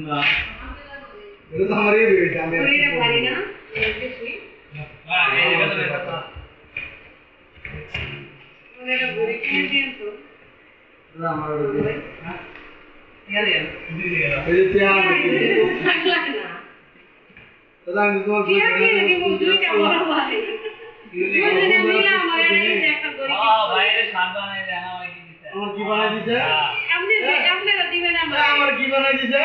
না এটা তো আমারই বেশি আমি এটা পারি না বেশি এটা তো ব্যাপার ওরা ঘুরে কিনে দিন তো না আমার ওই হ্যাঁ ইয়ারে এই যে আমি থাকলা না দাদা আমি তোমার কি কি দুইটা বড় ভাই দুইজনে মিলে আমার একটা গরি বাইরে সাত বানাই দেয় না ওই দিতে আমার কি বানাই দিছে আপনারা দিবেন আমার কি বানাই দিছে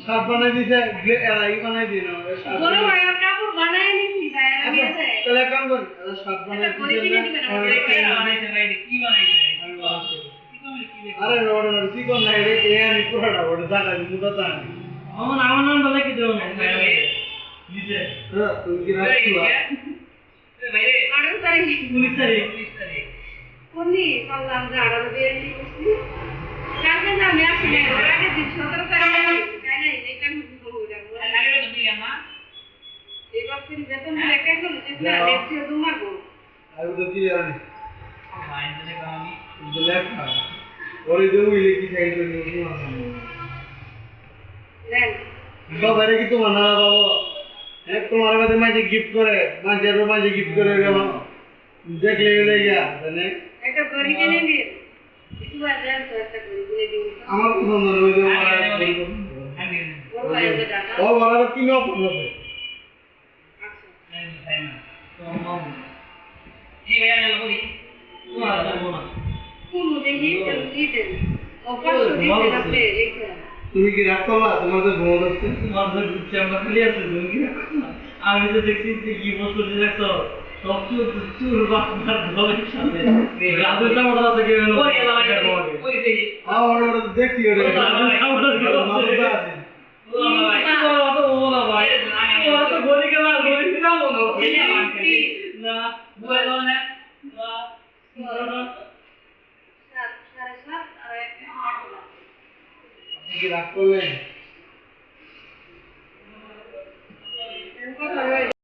সাত বানাই দিছে এই বানাই দিন বড় ভাই আর কাপড় বানায় নিছি ভাই আমি আছে তাহলে কাম কর সাত বানাই দিছে কি বানাইছে আরে রোড কি কোন নাই রে এ আমি পুরাটা রোড জায়গা মুদা তা আমার নাম বলে কি দেব না নিচে তুমি কি রাখছিলা বাইরে 18 তারিখ 19 তারিখ কোনি বললাম যে 18 দিয়ে দিছি কালকে না আমি আসলে আগে দিন 17 তারিখ তাই না এই কাম করব আগে তো দিলাম না এই বাপের বেতন লেখা হলো যে না দেখছি তোমার গো আর তো কি জানি মাইন্ডে কামি লেখা ওরে দেউ লিখি খাইছো নি নেন বাবারে কি তোমার না বাবা এক তোমার কাছে মাঝে গিফট করে মাঝে গিফট করে গেল দেখলে গিয়া জানে একটা গরি কিনে দিন একটু বাজার তো একটা গরি কিনে দিন আমার পছন্দ হলো ওই যে ওর ভাই যে টাকা ও বলার কি না পছন্দ জি ভাইয়া না বলি তোমার যাবো না কোন দেখি জলদি দেন অফার দিতে আপনি রেখে তুমি কি রাগ করলা তোমাদের ভুল হচ্ছে তোমার তো গুচ্ছে আমরা খালি আছে তুমি কি রাখো না আমি তো দেখছি যে কি বস্তু দেখছো সব চুর বাচ্চার ধরে সাথে রাজু চামড়া আছে কি হলো ওই দেখি আর ওরা দেখি ওরে মাথা আছে ওরা ভাই ওরা তো গলি গেল গলি দিলাম না বলো না কি রাগ করলেন